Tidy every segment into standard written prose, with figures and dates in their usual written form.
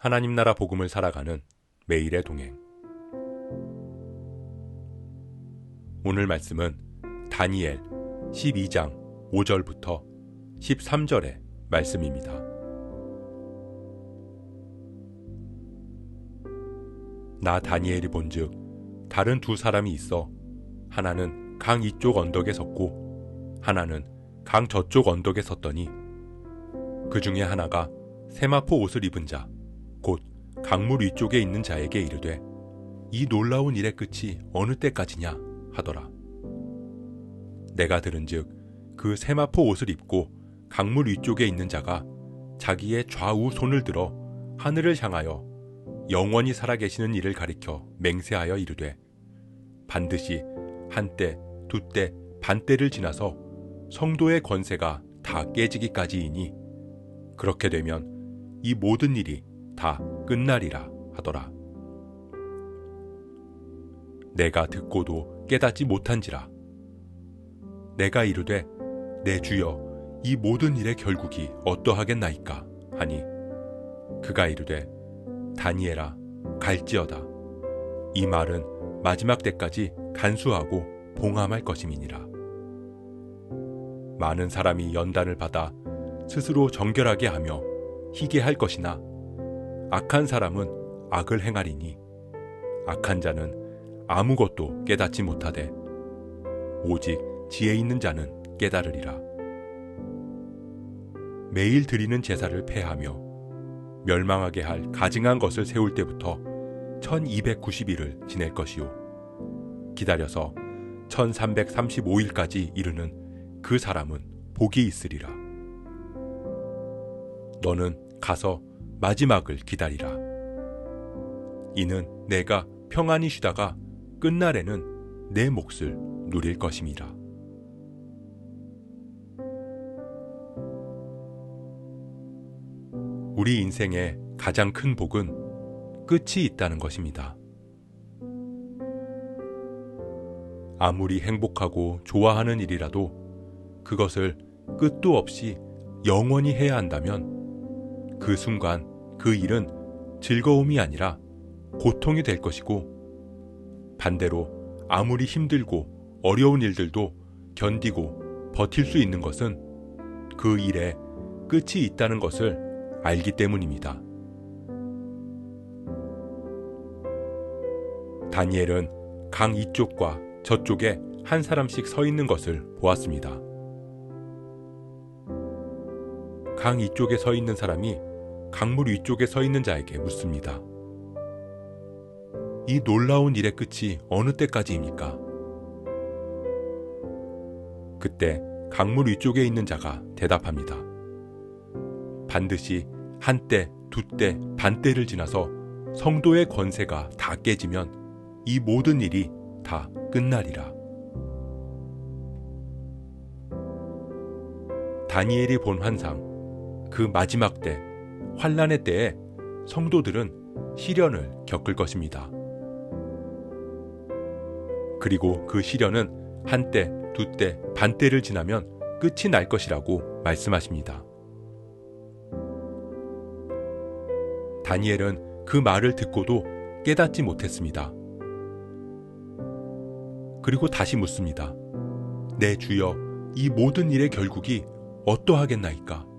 하나님 나라 복음을 살아가는 매일의 동행. 오늘 말씀은 다니엘 12장 5절부터 13절의 말씀입니다. 나 다니엘이 본즉 다른 두 사람이 있어 하나는 강 이쪽 언덕에 섰고 하나는 강 저쪽 언덕에 섰더니 그 중에 하나가 세마포 옷을 입은 자 곧 강물 위쪽에 있는 자에게 이르되 이 놀라운 일의 끝이 어느 때까지냐 하더라. 내가 들은즉 그 세마포 옷을 입고 강물 위쪽에 있는 자가 자기의 좌우 손을 들어 하늘을 향하여 영원히 살아계시는 이를 가리켜 맹세하여 이르되 반드시 한때 두때 반때를 지나서 성도의 권세가 다 깨지기까지이니 그렇게 되면 이 모든 일이 다 끝나리라 하더라. 내가 듣고도 깨닫지 못한지라. 내가 이르되 내 주여 이 모든 일의 결국이 어떠하겠나이까 하니 그가 이르되 다니엘아 갈지어다. 이 말은 마지막 때까지 간수하고 봉함할 것임이니라. 많은 사람이 연단을 받아 스스로 정결하게 하며 희게 할 것이나 악한 사람은 악을 행하리니 악한 자는 아무것도 깨닫지 못하되 오직 지혜 있는 자는 깨달으리라. 매일 드리는 제사를 폐하며 멸망하게 할 가증한 것을 세울 때부터 1290일을 지낼 것이요 기다려서 1335일까지 이르는 그 사람은 복이 있으리라. 너는 가서 마지막을 기다리라. 이는 내가 평안히 쉬다가 끝날에는 내 몫을 누릴 것임이라. 우리 인생의 가장 큰 복은 끝이 있다는 것입니다. 아무리 행복하고 좋아하는 일이라도 그것을 끝도 없이 영원히 해야 한다면 그 순간 그 일은 즐거움이 아니라 고통이 될 것이고 반대로 아무리 힘들고 어려운 일들도 견디고 버틸 수 있는 것은 그 일에 끝이 있다는 것을 알기 때문입니다. 다니엘은 강 이쪽과 저쪽에 한 사람씩 서 있는 것을 보았습니다. 강 이쪽에 서 있는 사람이 강물 위쪽에 서 있는 자에게 묻습니다. 이 놀라운 일의 끝이 어느 때까지입니까? 그때 강물 위쪽에 있는 자가 대답합니다. 반드시 한때, 두때, 반때를 지나서 성도의 권세가 다 깨지면 이 모든 일이 다 끝나리라. 다니엘이 본 환상, 그 마지막 때, 환란의 때에 성도들은 시련을 겪을 것입니다. 그리고 그 시련은 한때, 두때, 반때를 지나면 끝이 날 것이라고 말씀하십니다. 다니엘은 그 말을 듣고도 깨닫지 못했습니다. 그리고 다시 묻습니다. 내 주여, 이 모든 일의 결국이 어떠하겠나이까?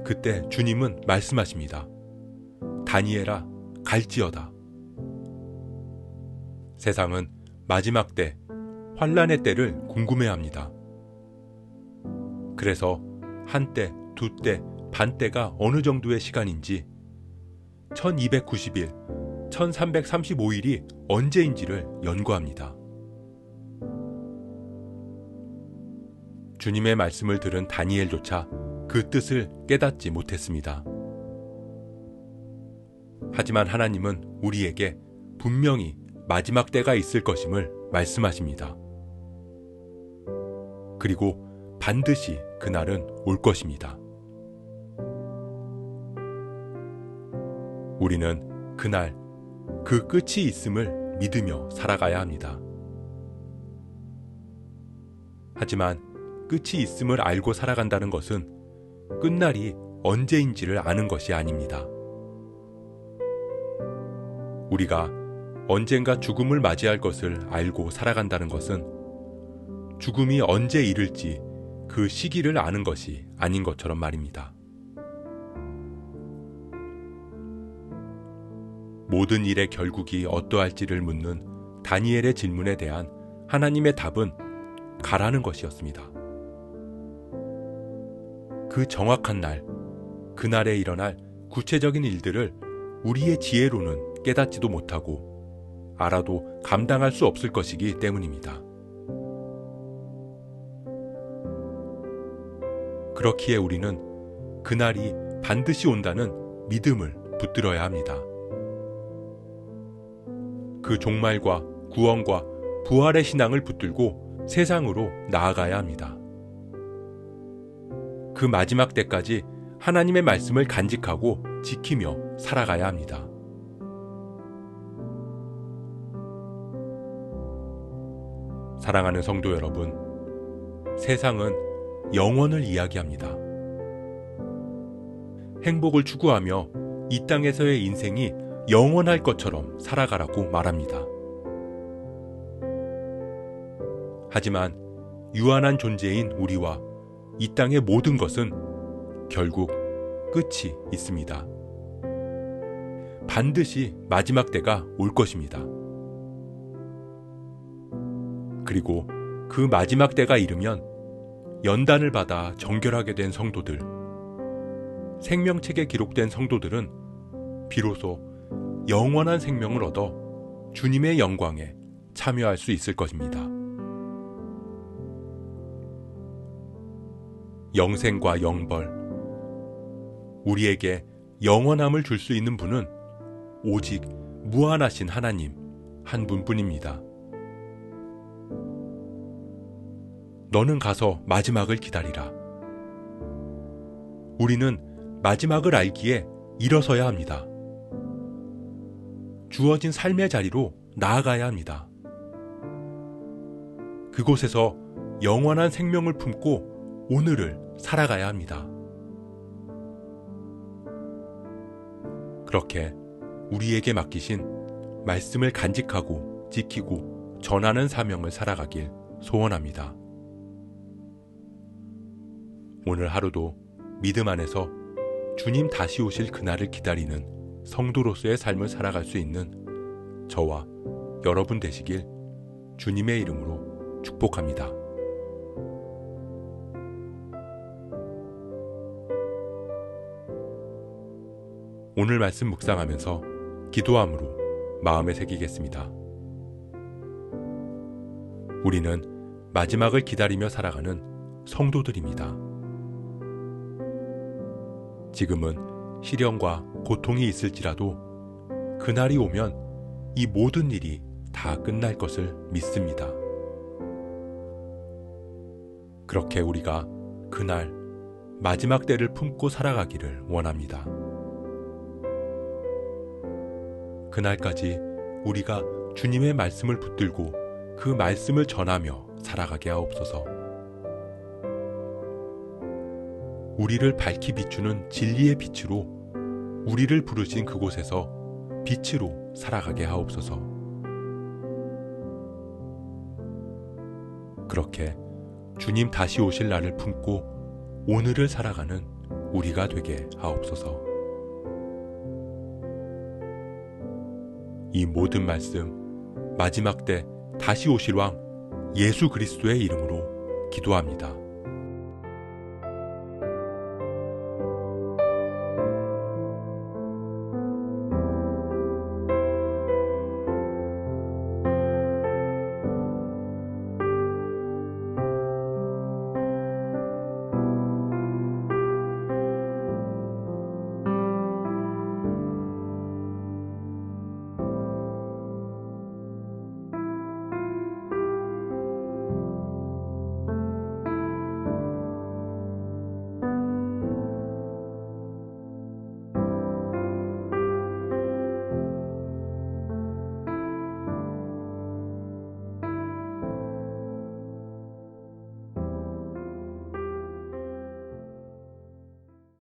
그때 주님은 말씀하십니다. 다니엘아, 갈지어다. 세상은 마지막 때, 환란의 때를 궁금해합니다. 그래서 한때, 두때, 반때가 어느 정도의 시간인지 1290일, 1335일이 언제인지를 연구합니다. 주님의 말씀을 들은 다니엘조차 그 뜻을 깨닫지 못했습니다. 하지만 하나님은 우리에게 분명히 마지막 때가 있을 것임을 말씀하십니다. 그리고 반드시 그날은 올 것입니다. 우리는 그날 그 끝이 있음을 믿으며 살아가야 합니다. 하지만 끝이 있음을 알고 살아간다는 것은 끝날이 언제인지를 아는 것이 아닙니다. 우리가 언젠가 죽음을 맞이할 것을 알고 살아간다는 것은 죽음이 언제 이를지 그 시기를 아는 것이 아닌 것처럼 말입니다. 모든 일의 결국이 어떠할지를 묻는 다니엘의 질문에 대한 하나님의 답은 가라는 것이었습니다. 그 정확한 날, 그날에 일어날 구체적인 일들을 우리의 지혜로는 깨닫지도 못하고 알아도 감당할 수 없을 것이기 때문입니다. 그렇기에 우리는 그날이 반드시 온다는 믿음을 붙들어야 합니다. 그 종말과 구원과 부활의 신앙을 붙들고 세상으로 나아가야 합니다. 그 마지막 때까지 하나님의 말씀을 간직하고 지키며 살아가야 합니다. 사랑하는 성도 여러분, 세상은 영원을 이야기합니다. 행복을 추구하며 이 땅에서의 인생이 영원할 것처럼 살아가라고 말합니다. 하지만 유한한 존재인 우리와 이 땅의 모든 것은 결국 끝이 있습니다. 반드시 마지막 때가 올 것입니다. 그리고 그 마지막 때가 이르면 연단을 받아 정결하게 된 성도들, 생명책에 기록된 성도들은 비로소 영원한 생명을 얻어 주님의 영광에 참여할 수 있을 것입니다. 영생과 영벌, 우리에게 영원함을 줄 수 있는 분은 오직 무한하신 하나님 한 분뿐입니다. 너는 가서 마지막을 기다리라. 우리는 마지막을 알기에 일어서야 합니다. 주어진 삶의 자리로 나아가야 합니다. 그곳에서 영원한 생명을 품고 오늘을 살아가야 합니다. 그렇게 우리에게 맡기신 말씀을 간직하고 지키고 전하는 사명을 살아가길 소원합니다. 오늘 하루도 믿음 안에서 주님 다시 오실 그날을 기다리는 성도로서의 삶을 살아갈 수 있는 저와 여러분 되시길 주님의 이름으로 축복합니다. 오늘 말씀 묵상하면서 기도함으로 마음에 새기겠습니다. 우리는 마지막을 기다리며 살아가는 성도들입니다. 지금은 시련과 고통이 있을지라도 그날이 오면 이 모든 일이 다 끝날 것을 믿습니다. 그렇게 우리가 그날 마지막 때를 품고 살아가기를 원합니다. 그날까지 우리가 주님의 말씀을 붙들고 그 말씀을 전하며 살아가게 하옵소서. 우리를 밝히 비추는 진리의 빛으로 우리를 부르신 그곳에서 빛으로 살아가게 하옵소서. 그렇게 주님 다시 오실 날을 품고 오늘을 살아가는 우리가 되게 하옵소서. 이 모든 말씀 마지막 때 다시 오실 왕 예수 그리스도의 이름으로 기도합니다.